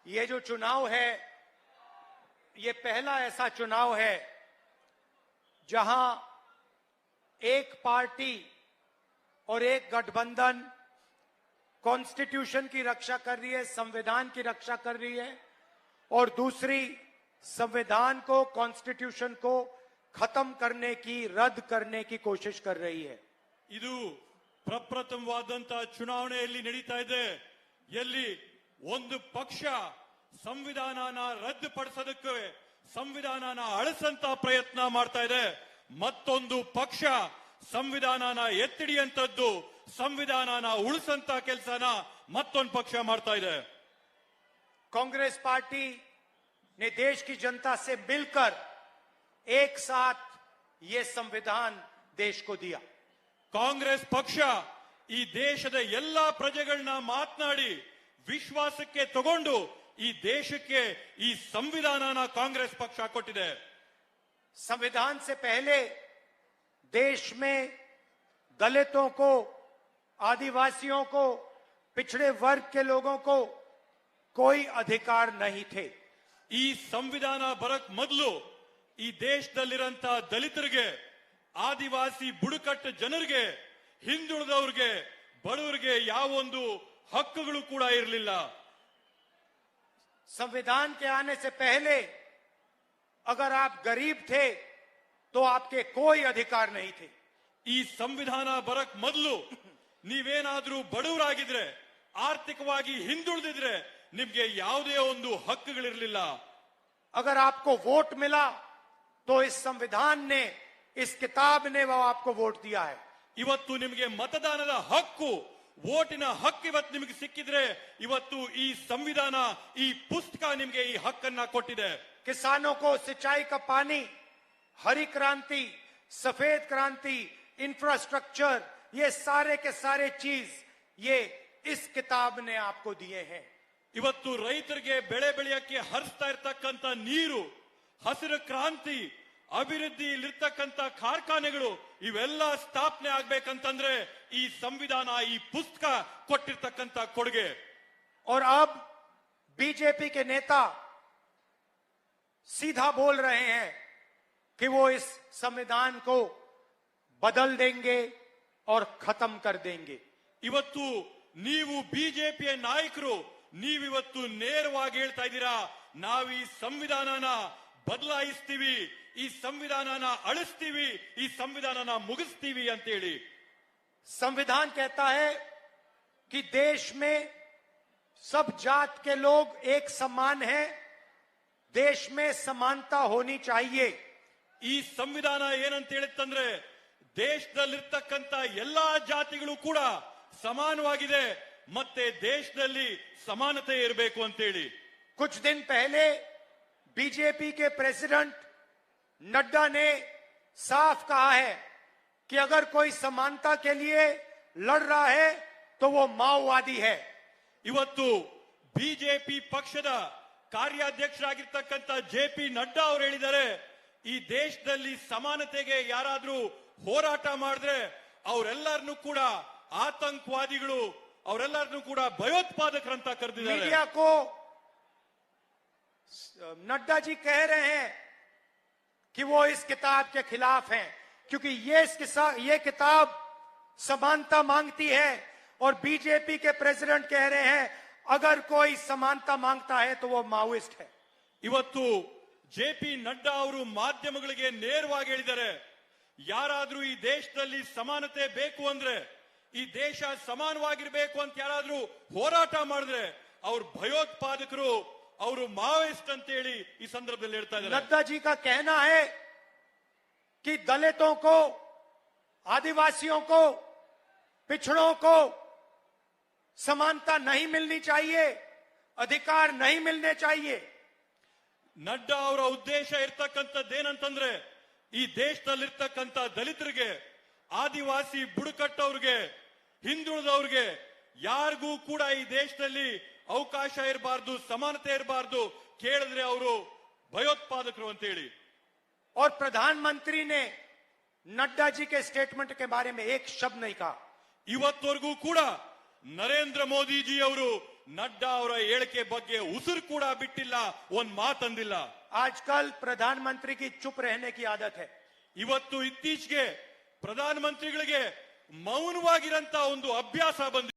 ये जो चुनाव है, ये पहला ऐसा चुनाव है जहां एक पार्टी और एक गठबंधन कॉन्स्टिट्यूशन की रक्षा कर रही है, संविधान की रक्षा कर रही है, और दूसरी संविधान को, कॉन्स्टिट्यूशन को खत्म करने की, रद्द करने की कोशिश कर रही है। ಇದು ಪ್ರಪ್ರಥಮವಾದಂತ ಚುನಾವಣೆಯಲ್ಲಿ ನಡೀತಾ ಇದೆ. ಎಲ್ಲಿ ಒಂದು ಪಕ್ಷ ಸಂವಿಧಾನನ ರದ್ದುಪಡಿಸೋದಕ್ಕೆ ಸಂವಿಧಾನನ ಅಳಿಸಂತ ಪ್ರಯತ್ನ ಮಾಡ್ತಾ ಇದೆ, ಮತ್ತೊಂದು ಪಕ್ಷ ಸಂವಿಧಾನನ ಎತ್ತಿಡಿಯಂತದ್ದು, ಸಂವಿಧಾನನ ಉಳಿಸಂತ ಕೆಲಸನ ಮತ್ತೊಂದು ಪಕ್ಷ ಮಾಡ್ತಾ ಇದೆ. कांग्रेस पार्टी ने देश की जनता से मिलकर एक साथ ये संविधान देश को दिया. ಕಾಂಗ್ರೆಸ್ ಪಕ್ಷ ಈ ದೇಶದ ಎಲ್ಲಾ ಪ್ರಜೆಗಳನ್ನ ಮಾತನಾಡಿ ವಿಶ್ವಾಸಕ್ಕೆ ತಗೊಂಡು ಈ ದೇಶಕ್ಕೆ ಈ ಸಂವಿಧಾನನ ಕಾಂಗ್ರೆಸ್ ಪಕ್ಷ ಕೊಟ್ಟಿದೆ. संविधान से पहले देश में दलितों को, आदिवासियों को, पिछड़े वर्ग के लोगों को कोई अधिकार नहीं थे. ಈ ಸಂವಿಧಾನ ಬರಕ್ ಮೊದಲು ಈ ದೇಶದಲ್ಲಿರಂತ ದಲಿತರಿಗೆ, ಆದಿವಾಸಿ ಬುಡಕಟ್ಟು ಜನರಿಗೆ, ಹಿಂದುಳಿದವ್ರಿಗೆ, ಬಡವರಿಗೆ ಯಾವೊಂದು ಹಕ್ಕುಗಳು ಕೂಡ ಇರಲಿಲ್ಲ. संविधान के आने से पहले अगर आप गरीब थे तो आपके कोई अधिकार नहीं थे. ಈ ಸಂವಿಧಾನ ಬರಕ್ ಮೊದಲು ನೀವೇನಾದ್ರೂ ಬಡವರಾಗಿದ್ರೆ, ಆರ್ಥಿಕವಾಗಿ ಹಿಂದುಳಿದಿದ್ರೆ ನಿಮ್ಗೆ ಯಾವುದೇ ಒಂದು ಹಕ್ಕುಗಳಿರಲಿಲ್ಲ. अगर आपको वोट मिला तो इस संविधान ने, इस किताब ने वो आपको वोट दिया है. ಇವತ್ತು ನಿಮಗೆ ಮತದಾನದ ಹಕ್ಕು, ವೋಟಿನ ಹಕ್ಕು ಇವತ್ತು ನಿಮಗೆ ಸಿಕ್ಕಿದ್ರೆ ಇವತ್ತು ಈ ಸಂವಿಧಾನ, ಈ ಪುಸ್ತಕ ನಿಮಗೆ ಈ ಹಕ್ಕನ್ನ ಕೊಟ್ಟಿದೆ. किसानों को सिंचाई का पानी, हरी क्रांति, सफेद क्रांति, इंफ्रास्ट्रक्चर, ये सारे के सारे चीज ये इस किताब ने आपको दिए हैं. ಇವತ್ತು ರೈತರಿಗೆ ಬೆಳೆ ಬೆಳೆಯಕ್ಕೆ ಹರಿಸ್ತಾ ಇರ್ತಕ್ಕಂಥ ನೀರು, ಹಸಿರು ಕ್ರಾಂತಿ, ಅಭಿವೃದ್ಧಿಯಲ್ಲಿರ್ತಕ್ಕಂಥ ಕಾರ್ಖಾನೆಗಳು ಇವೆಲ್ಲ ಸ್ಥಾಪನೆ ಆಗ್ಬೇಕಂತಂದ್ರೆ ಈ ಸಂವಿಧಾನ, ಈ ಪುಸ್ತಕ ಕೊಟ್ಟಿರ್ತಕ್ಕಂಥ ಕೊಡುಗೆ. और अब बीजेपी के नेता सीधा बोल रहे हैं कि वो इस संविधान को बदल देंगे और खत्म कर देंगे. ಇವತ್ತು ನೀವು ಬಿಜೆಪಿಯ ನಾಯಕರು, ನೀವಿವತ್ತು ನೇರವಾಗಿ ಹೇಳ್ತಾ ಇದ್ದೀರಾ, ನಾವು ಈ ಸಂವಿಧಾನನ ಬದಲಾಯಿಸ್ತೀವಿ, ಈ ಸಂವಿಧಾನನ ಅಳಿಸ್ತೀವಿ, ಈ ಸಂವಿಧಾನನ ಮುಗಿಸ್ತೀವಿ ಅಂತ ಹೇಳಿ. संविधान कहता है कि देश में सब जात के लोग एक समान हैं, देश में समानता होनी चाहिए. ಈ ಸಂವಿಧಾನ ಏನಂತ ಹೇಳುತ್ತಂದ್ರೆ ದೇಶದಲ್ಲಿರ್ತಕ್ಕಂಥ ಎಲ್ಲಾ ಜಾತಿಗಳು ಕೂಡ ಸಮಾನವಾಗಿದೆ, ಮತ್ತೆ ದೇಶದಲ್ಲಿ समानते इरबेकु अंतेली. कुछ दिन पहले बीजेपी के प्रेसिडेंट नड्डा ने साफ कहा है कि अगर कोई समानता के लिए लड़ रहा है तो वो माओवादी है. ಇವತ್ತು ಬಿಜೆಪಿ ಪಕ್ಷದ ಕಾರ್ಯಾಧ್ಯಕ್ಷರಾಗಿರ್ತಕ್ಕಂಥ ಜೆಪಿ ನಡ್ಡಾ ಅವರು ಹೇಳಿದ್ದಾರೆ, ಈ ದೇಶದಲ್ಲಿ ಸಮಾನತೆಗೆ ಯಾರಾದ್ರೂ ಹೋರಾಟ ಮಾಡಿದ್ರೆ ಅವರೆಲ್ಲರನ್ನು ಕೂಡ ಆತಂಕವಾದಿಗಳು, ಅವರೆಲ್ಲರನ್ನು ಕೂಡ ಭಯೋತ್ಪಾದಕರಂತ ಕರೆದಿದ್ದಾರೆ. मीडिया को नड्डा जी कह रहे हैं कि वो इस किताब के खिलाफ हैं, क्योंकि ये किताब समानता मांगती है, और बीजेपी के प्रेसिडेंट कह रहे हैं अगर कोई समानता मांगता है तो वो माओइस्ट है. ಇವತ್ತು ಜೆಪಿ ನಡ್ಡಾ ಅವರು ಮಾಧ್ಯಮಗಳಿಗೆ ನೇರವಾಗಿ ಹೇಳಿದ್ದಾರೆ, ಯಾರಾದ್ರೂ ಈ ದೇಶದಲ್ಲಿ ಸಮಾನತೆ ಬೇಕು ಅಂದ್ರೆ, ಈ ದೇಶ ಸಮಾನವಾಗಿರಬೇಕು ಅಂತ ಯಾರಾದ್ರೂ ಹೋರಾಟ ಮಾಡಿದ್ರೆ ಅವ್ರು ಭಯೋತ್ಪಾದಕರು, ಅವರು ಮಾವೋಯಿಸ್ಟ್ ಅಂತ ಹೇಳಿ ಈ ಸಂದರ್ಭದಲ್ಲಿ ಹೇಳ್ತಾ ಇದ್ದಾರೆ. नड्डा जी का कहना है कि दलितों को, आदिवासियों को, पिछड़ों को समानता नहीं मिलनी चाहिए, अधिकार नहीं मिलने चाहिए. ನಡ್ಡಾ ಅವರ ಉದ್ದೇಶ ಇರ್ತಕ್ಕಂಥದ್ದೇನಂತಂದ್ರೆ ಈ ದೇಶದಲ್ಲಿರ್ತಕ್ಕಂಥ ದಲಿತರಿಗೆ, ಆದಿವಾಸಿ ಬುಡಕಟ್ಟವ್ರಿಗೆ, ಹಿಂದುಳಿದವ್ರಿಗೆ ಯಾರಿಗೂ ಕೂಡ ಈ ದೇಶದಲ್ಲಿ ಅವಕಾಶ ಇರಬಾರ್ದು, ಸಮಾನತೆ ಇರಬಾರ್ದು, ಕೇಳಿದ್ರೆ ಅವರು ಭಯೋತ್ಪಾದಕರು ಅಂತ ಹೇಳಿ. और प्रधानमंत्री ने नड्डा जी के स्टेटमेंट के बारे में एक शब्द नहीं कहा. ಇವತ್ತವರೆಗೂ ಕೂಡ ನರೇಂದ್ರ ಮೋದಿ ಜಿ ಅವರು ನಡ್ಡಾ ಅವರ ಹೇಳಿಕೆ ಬಗ್ಗೆ ಉಸಿರು ಕೂಡ ಬಿಟ್ಟಿಲ್ಲ, ಒಂದ್ ಮಾತಂದಿಲ್ಲ. आजकल प्रधानमंत्री की चुप रहने की आदत है. ಇವತ್ತು ಇತ್ತೀಚೆಗೆ ಪ್ರಧಾನಮಂತ್ರಿಗಳಿಗೆ ಮೌನವಾಗಿರಂತ ಒಂದು ಅಭ್ಯಾಸ ಬಂದಿದೆ.